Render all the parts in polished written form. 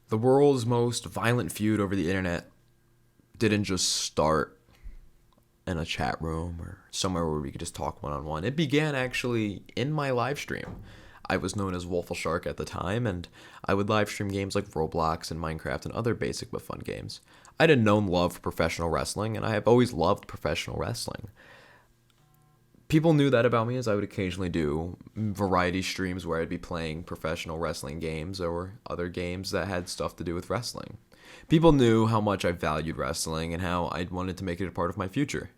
The world's most violent feud over the internet didn't just start in a chat room or somewhere where we could just talk one-on-one. It began actually in my live stream. I was known as Wolfelshark at the time, and I would live stream games like Roblox and Minecraft and other basic but fun games. I had a known love for professional wrestling, and I have always loved professional wrestling. People knew that about me, as I would occasionally do variety streams where I'd be playing professional wrestling games or other games that had stuff to do with wrestling. People knew how much I valued wrestling and how I wanted to make it a part of my future.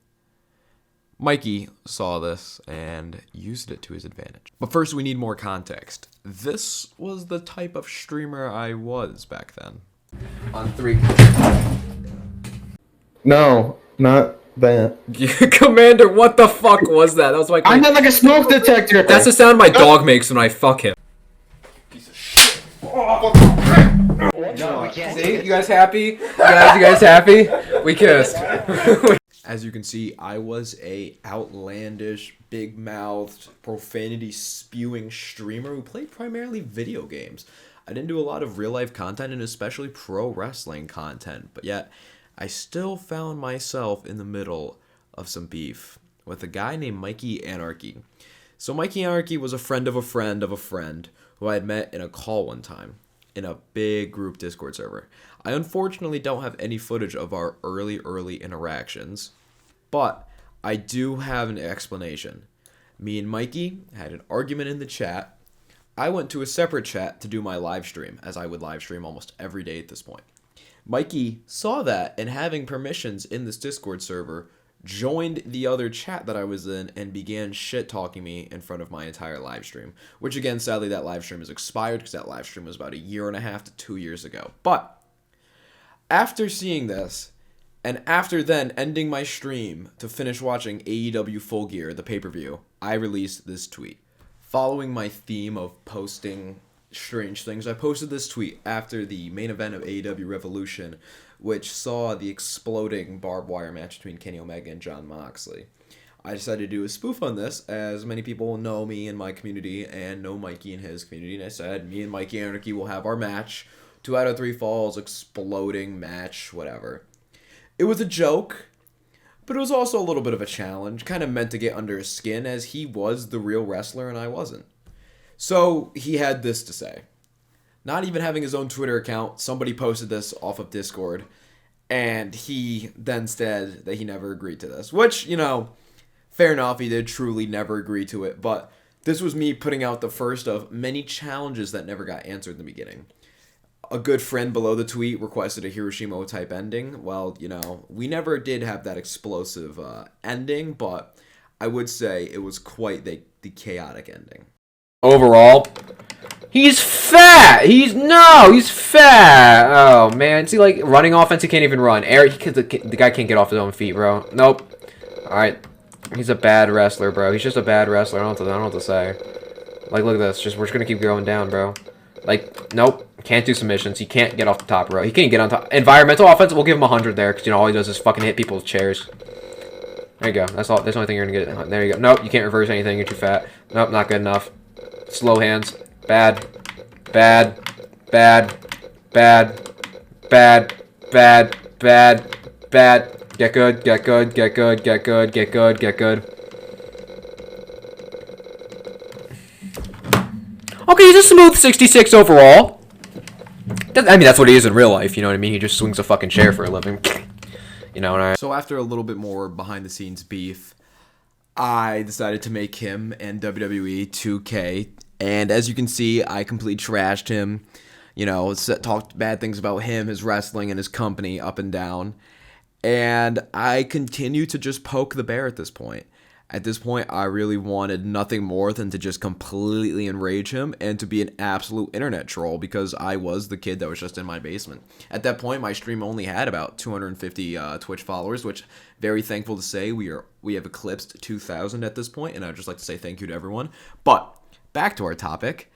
Mikey saw this and used it to his advantage. But first, we need more context. This was the type of streamer I was back then. On 3. No, not that. Commander, what the fuck was that? That was like I had like a smoke detector. That's the sound my dog makes when I fuck him. Piece of shit. No, we can't. See, you guys happy? You guys happy? We kissed. As you can see, I was a outlandish, big-mouthed, profanity-spewing streamer who played primarily video games. I didn't do a lot of real-life content, and especially pro-wrestling content, but yet I still found myself in the middle of some beef with a guy named Mikey Anarchy. So Mikey Anarchy was a friend of a friend of a friend who I had met in a call one time in a big group Discord server. I unfortunately don't have any footage of our early interactions, but I do have an explanation. Me and Mikey had an argument in the chat. I went to a separate chat to do my live stream, as I would live stream almost every day at this point. Mikey saw that, and having permissions in this Discord server, joined the other chat that I was in and began shit-talking me in front of my entire live stream. Which again, sadly, that live stream is expired because that live stream was about 1.5 to 2 years ago. But after seeing this, and after then ending my stream to finish watching AEW Full Gear, the pay-per-view, I released this tweet. Following my theme of posting strange things, I posted this tweet after the main event of AEW Revolution, which saw the exploding barbed wire match between Kenny Omega and Jon Moxley. I decided to do a spoof on this, as many people know me in my community and know Mikey in his community, and I said, me and Mikey Anarchy will have our match, 2 out of 3 falls, exploding match, whatever. It was a joke, but it was also a little bit of a challenge, kind of meant to get under his skin, as he was the real wrestler and I wasn't. So he had this to say. Not even having his own Twitter account, somebody posted this off of Discord, and he then said that he never agreed to this. Which, you know, fair enough, he did truly never agree to it, but this was me putting out the first of many challenges that never got answered in the beginning. A good friend below the tweet requested a Hiroshima-type ending. Well, you know, we never did have that explosive ending, but I would say it was quite the chaotic ending. Overall, he's fat! He's fat! Oh, man. See, like, running offense, he can't even run. The guy can't get off his own feet, bro. Nope. Alright. He's a bad wrestler, bro. He's just a bad wrestler. I don't know what to say. Like, look at this. We're just gonna keep going down, bro. Like, nope. Can't do submissions. He can't get off the top row. He can't get on top. Environmental offense, we'll give him 100 there, because, you know, all he does is fucking hit people with chairs. There you go. That's all. That's the only thing you're gonna get. There you go. Nope, you can't reverse anything. You're too fat. Nope, not good enough. Slow hands. Bad. Bad. Bad. Bad. Bad. Bad. Bad. Bad. Get good. Get good. Get good. Get good. Get good. Get good. Okay, he's a smooth 66 overall. I mean, that's what he is in real life, you know what I mean? He just swings a fucking chair for a living. You know what I mean? So after a little bit more behind-the-scenes beef, I decided to make him and WWE 2K. And as you can see, I completely trashed him. You know, talked bad things about him, his wrestling, and his company up and down. And I continue to just poke the bear at this point. At this point, I really wanted nothing more than to just completely enrage him and to be an absolute internet troll, because I was the kid that was just in my basement. At that point, my stream only had about 250 Twitch followers, which, very thankful to say, we have eclipsed 2,000 at this point, and I'd just like to say thank you to everyone. But back to our topic.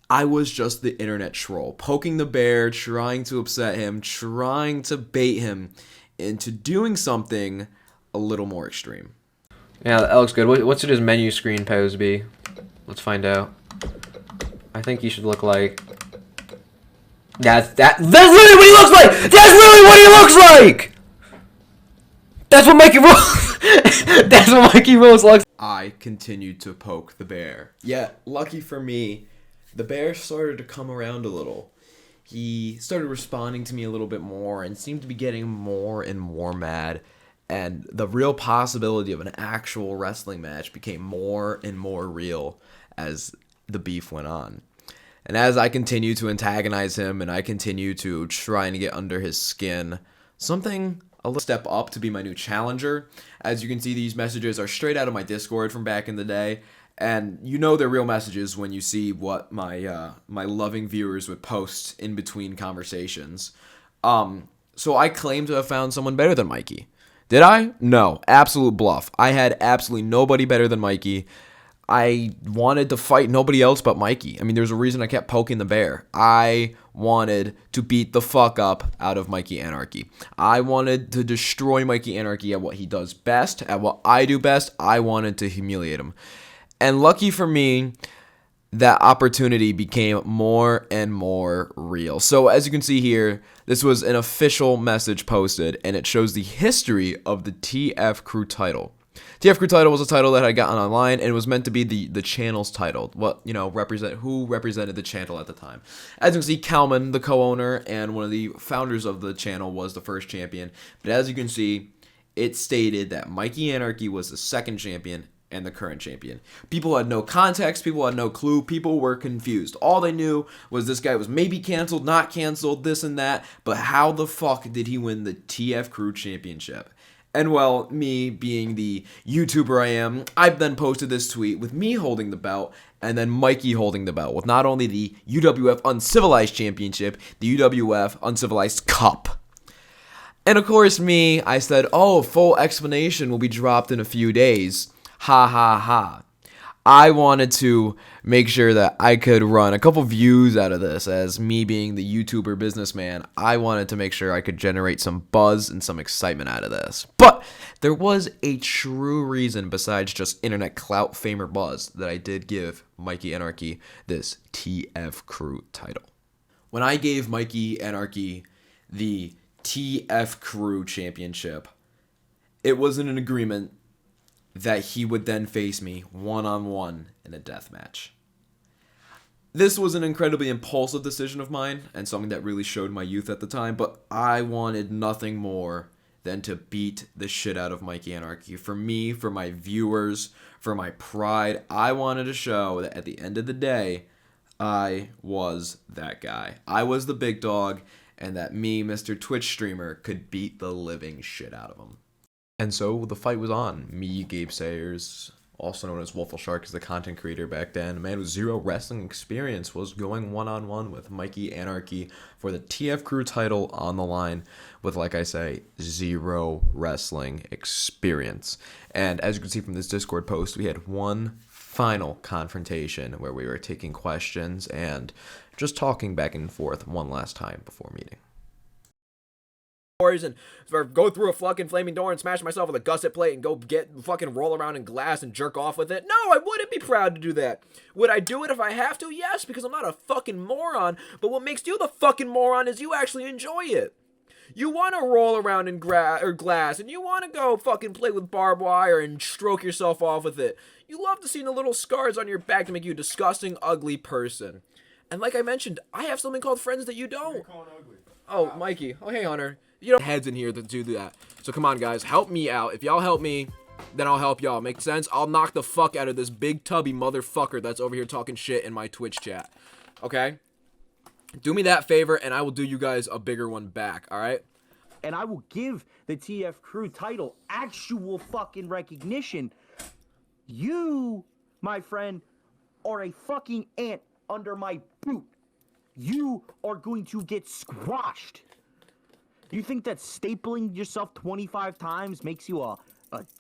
I was just the internet troll, poking the bear, trying to upset him, trying to bait him into doing something a little more extreme. Yeah, that looks good. What should his menu screen pose be? Let's find out. I think he should look like... That's literally what he looks like! That's literally what he looks like! That's what Mikey Rose... That's what Mikey Rose looks like. I continued to poke the bear. Yeah, lucky for me, the bear started to come around a little. He started responding to me a little bit more and seemed to be getting more and more mad. And the real possibility of an actual wrestling match became more and more real as the beef went on. And as I continued to antagonize him and I continued to try to get under his skin, something a little step up to be my new challenger. As you can see, these messages are straight out of my Discord from back in the day. And you know they're real messages when you see what my my loving viewers would post in between conversations. So I claim to have found someone better than Mikey. Did I? No. Absolute bluff. I had absolutely nobody better than Mikey. I wanted to fight nobody else but Mikey. I mean, there's a reason I kept poking the bear. I wanted to beat the fuck up out of Mikey Anarchy. I wanted to destroy Mikey Anarchy at what he does best, at what I do best. I wanted to humiliate him. And lucky for me, that opportunity became more and more real. So as you can see here, this was an official message posted, and it shows the history of the TFcrew title. TFcrew title was a title that I got online, and it was meant to be the channel's title. What, you know, who represented the channel at the time. As you can see, Kalman, the co-owner and one of the founders of the channel, was the first champion. But as you can see, it stated that Mikey Anarchy was the second champion and the current champion. People had no context, people had no clue, people were confused. All they knew was this guy was maybe canceled, not canceled, this and that, but how the fuck did he win the TFcrew championship? And well, me being the YouTuber I am, I've then posted this tweet with me holding the belt and then Mikey holding the belt with not only the UWF Uncivilized Championship, the UWF Uncivilized Cup. And of course me, I said, oh, full explanation will be dropped in a few days. Ha ha ha. I wanted to make sure that I could run a couple views out of this. As me being the YouTuber businessman, I wanted to make sure I could generate some buzz and some excitement out of this. But there was a true reason besides just internet clout, fame, or buzz that I did give Mikey Anarchy this TFcrew title. When I gave Mikey Anarchy the TFcrew championship, it wasn't an agreement that he would then face me one-on-one in a death match. This was an incredibly impulsive decision of mine and something that really showed my youth at the time, but I wanted nothing more than to beat the shit out of Mikey Anarchy. For me, for my viewers, for my pride, I wanted to show that at the end of the day, I was that guy. I was the big dog, and that me, Mr. Twitch streamer, could beat the living shit out of him. And so the fight was on. Me, Gabe Sayers, also known as Wolfle Shark, as the content creator back then, a man with zero wrestling experience, was going one-on-one with Mikey Anarchy for the TFcrew title on the line with, like I say, zero wrestling experience. And as you can see from this Discord post, we had one final confrontation where we were taking questions and just talking back and forth one last time before meeting. And go through a fucking flaming door and smash myself with a gusset plate and go get fucking roll around in glass and jerk off with it. No, I wouldn't be proud to do that. Would I do it if I have to? Yes, because I'm not a fucking moron. But what makes you the fucking moron is you actually enjoy it. You want to roll around in glass and you want to go fucking play with barbed wire and stroke yourself off with it. You love to see the little scars on your back to make you a disgusting, ugly person. And like I mentioned, I have something called friends that you don't. Oh, Mikey. Oh, hey, Hunter. You know, heads in here that do that. So come on, guys, help me out. If y'all help me, then I'll help y'all. Make sense? I'll knock the fuck out of this big tubby motherfucker that's over here talking shit in my Twitch chat. Okay? Do me that favor, and I will do you guys a bigger one back, alright? And I will give the TFcrew title actual fucking recognition. You, my friend, are a fucking ant under my boot. You are going to get squashed. You think that stapling yourself 25 times makes you a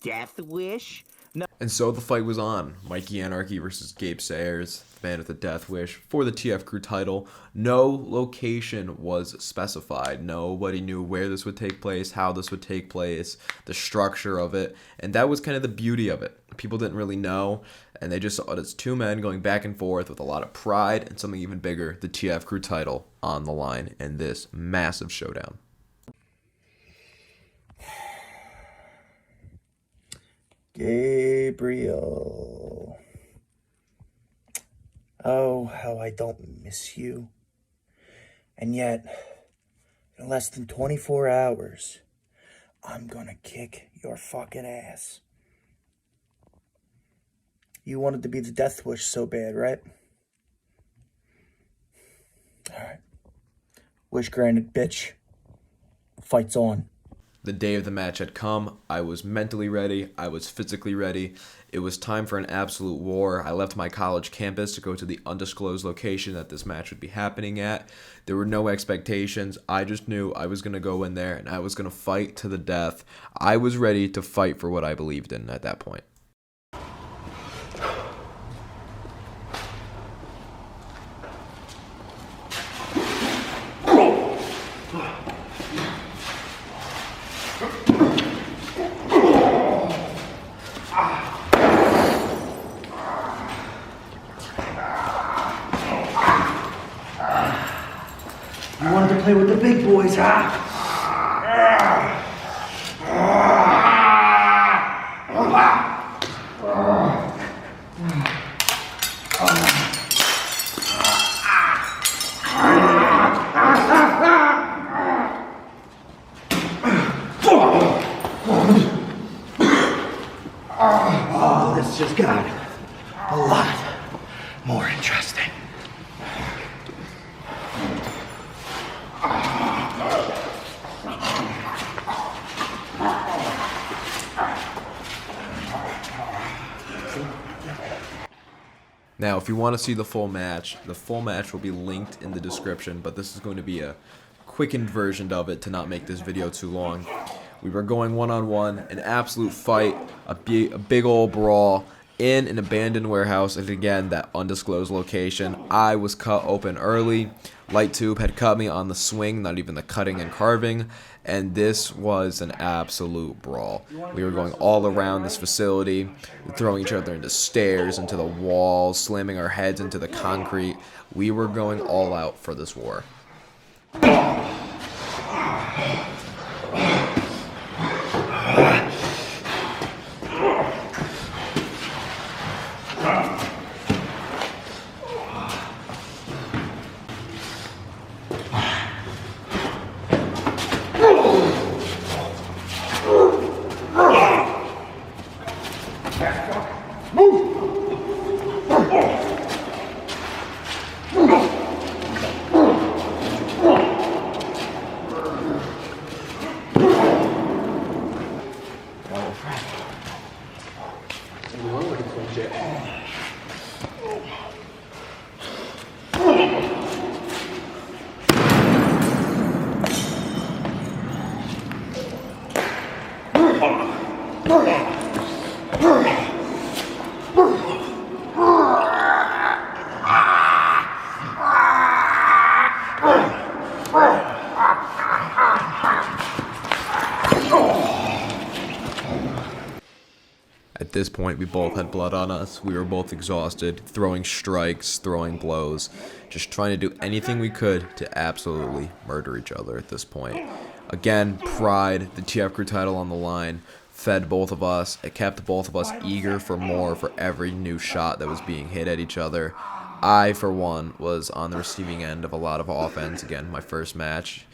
death wish? No. And so the fight was on. Mikey Anarchy versus Gabe Sayers, the man with a death wish, for the TFcrew title. No location was specified. Nobody knew where this would take place, how this would take place, the structure of it. And that was kind of the beauty of it. people didn't really know, and they just saw it as two men going back and forth with a lot of pride and something even bigger, the TFcrew title on the line in this massive showdown. Gabriel. Oh, how I don't miss you. And yet, in less than 24 hours, I'm gonna kick your fucking ass. You wanted to be the Death Wish so bad, right? Alright. Wish granted, bitch. Fight's on. The day of the match had come. I was mentally ready. I was physically ready. It was time for an absolute war. I left my college campus to go to the undisclosed location that this match would be happening at. There were no expectations. I just knew I was going to go in there and I was going to fight to the death. I was ready to fight for what I believed in at that point. You wanted to play with the big boys, huh? Oh, this just got a lot more interesting. Now, if you want to see the full match will be linked in the description, but this is going to be a quickened version of it to not make this video too long. We were going one-on-one, an absolute fight, a big old brawl in an abandoned warehouse, and again, that undisclosed location. I was cut open early. Light Tube had cut me on the swing, not even the cutting and carving, and this was an absolute brawl. We were going all around this facility, throwing each other into stairs, into the walls, slamming our heads into the concrete. We were going all out for this war. At this point, we both had blood on us. We were both exhausted, throwing strikes, throwing blows, just trying to do anything we could to absolutely murder each other at this point. Again, pride, the TFcrew title on the line, fed both of us. It kept both of us eager for more for every new shot that was being hit at each other. I, for one, was on the receiving end of a lot of offense. Again, my first match.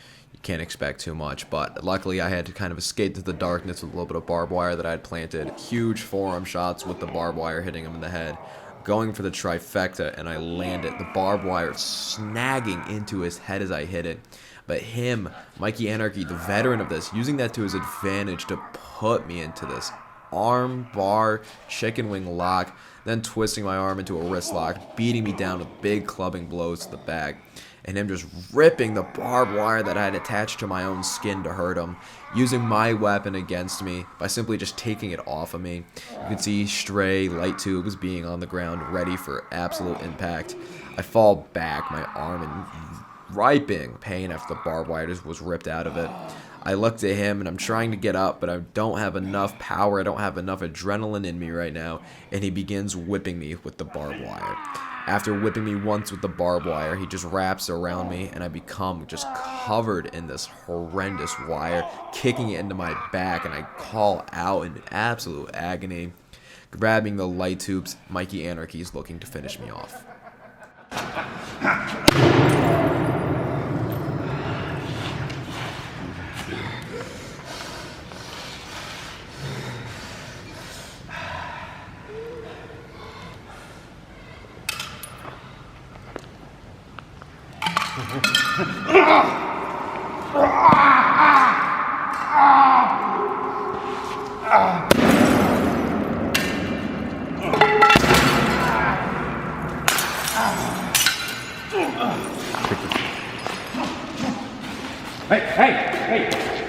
Can't expect too much, but luckily I had to kind of escape to the darkness with a little bit of barbed wire that I had planted. Huge forearm shots with the barbed wire hitting him in the head. Going for the trifecta, and I landed. The barbed wire snagging into his head as I hit it. But him, Mikey Anarchy, the veteran of this, using that to his advantage to put me into this arm bar chicken wing lock, then twisting my arm into a wrist lock, beating me down with big clubbing blows to the back. And him just ripping the barbed wire that I had attached to my own skin to hurt him, using my weapon against me by simply just taking it off of me. You can see Stray Light Tube was being on the ground, ready for absolute impact. I fall back, my arm in ripping pain after the barbed wire just was ripped out of it. I looked at him and I'm trying to get up, but I don't have enough power. I don't have enough adrenaline in me right now. And he begins whipping me with the barbed wire. After whipping me once with the barbed wire, he just wraps around me and I become just covered in this horrendous wire, kicking it into my back, and I call out in absolute agony. Grabbing the light tubes, Mikey Anarchy is looking to finish me off.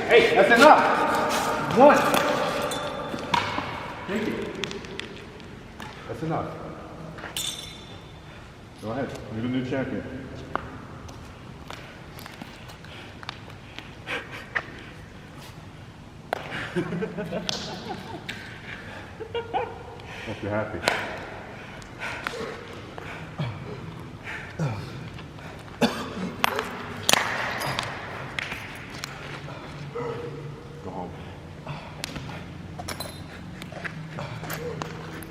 Hey, that's enough. One. Thank you. That's enough. Go ahead. You're the new champion. Hope you're happy. Go home.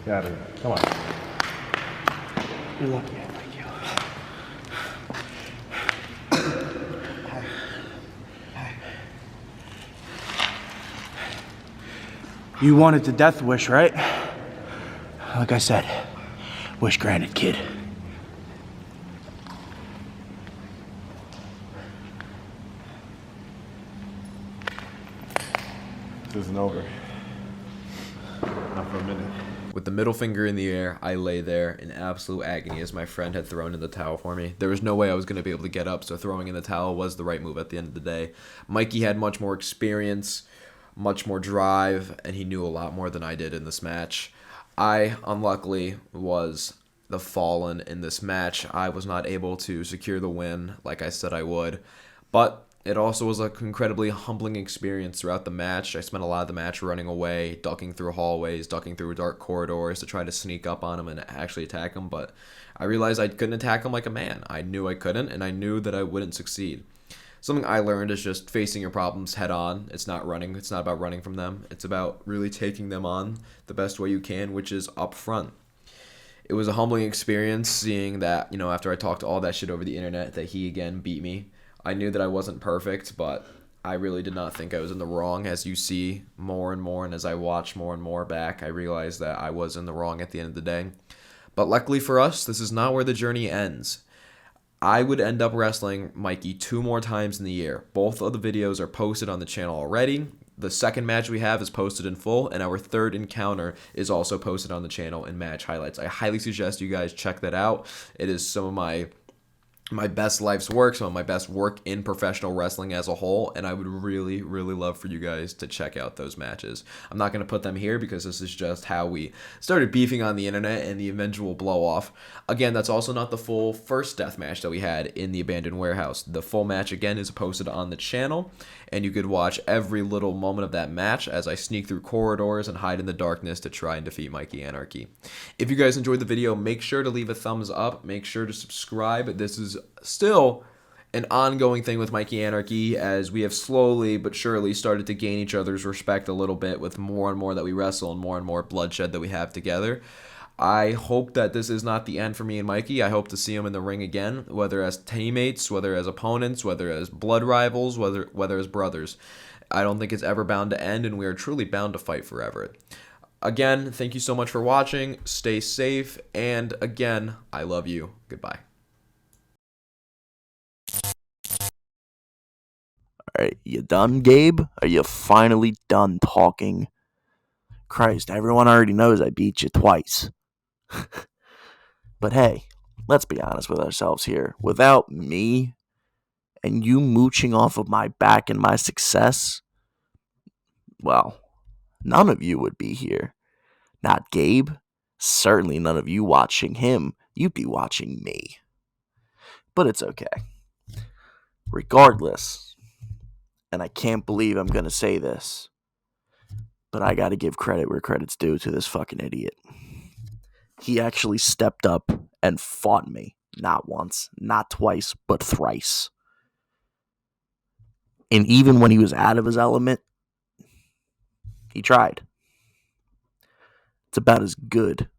Get out of here. Come on. You're lucky I like you. You wanted the death wish, right? Like I said, wish granted, kid. This isn't over. Not for a minute. With the middle finger in the air, I lay there in absolute agony as my friend had thrown in the towel for me. There was no way I was going to be able to get up, so throwing in the towel was the right move at the end of the day. Mikey had much more experience, much more drive, and he knew a lot more than I did in this match. I, unluckily, was the fallen in this match. I was not able to secure the win like I said I would, but it also was an incredibly humbling experience throughout the match. I spent a lot of the match running away, ducking through hallways, ducking through dark corridors to try to sneak up on him and actually attack him, but I realized I couldn't attack him like a man. I knew I couldn't, and I knew that I wouldn't succeed. Something I learned is just facing your problems head on. It's not running. It's not about running from them. It's about really taking them on the best way you can, which is up front. It was a humbling experience seeing that, after I talked all that shit over the internet, that he again beat me. I knew that I wasn't perfect, but I really did not think I was in the wrong. As you see more and more, and as I watch more and more back, I realized that I was in the wrong at the end of the day. But luckily for us, this is not where the journey ends. I would end up wrestling Mikey 2 more times in the year. Both of the videos are posted on the channel already. The second match we have is posted in full, and our third encounter is also posted on the channel in match highlights. I highly suggest you guys check that out. It is some of my best life's work, some of my best work in professional wrestling as a whole, and I would really, really love for you guys to check out those matches. I'm not going to put them here because this is just how we started beefing on the internet and the eventual blow-off. Again, that's also not the full first death match that we had in the abandoned warehouse. The full match, again, is posted on the channel, and you could watch every little moment of that match as I sneak through corridors and hide in the darkness to try and defeat Mikey Anarchy. If you guys enjoyed the video, make sure to leave a thumbs up. Make sure to subscribe. This is still an ongoing thing with Mikey Anarchy, as we have slowly but surely started to gain each other's respect a little bit with more and more that we wrestle and more bloodshed that we have together. I hope that this is not the end for me and Mikey. I hope to see him in the ring again, whether as teammates, whether as opponents, whether as blood rivals, whether as brothers. I don't think it's ever bound to end, and we are truly bound to fight forever. Again, thank you so much for watching. Stay safe, and again, I love you. Goodbye. Alright, you done, Gabe? Are you finally done talking? Christ, everyone already knows I beat you twice. But hey, let's be honest with ourselves here. Without me and you mooching off of my back and my success, well, none of you would be here. Not Gabe. Certainly none of you watching him. You'd be watching me. But it's okay. Regardless, and I can't believe I'm going to say this, but I got to give credit where credit's due to this fucking idiot. He actually stepped up and fought me. Not once, not twice, but thrice. And even when he was out of his element, he tried. It's about as good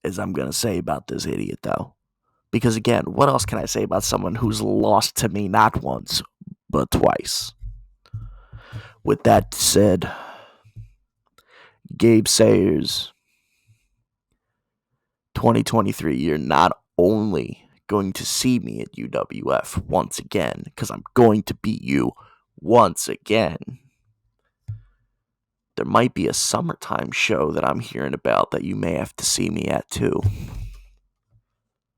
as I'm going to say about this idiot, though. Because again, what else can I say about someone who's lost to me not once, but twice? With that said, Gabe Sayers, 2023, you're not only going to see me at UWF once again, because I'm going to beat you once again. There might be a summertime show that I'm hearing about that you may have to see me at too.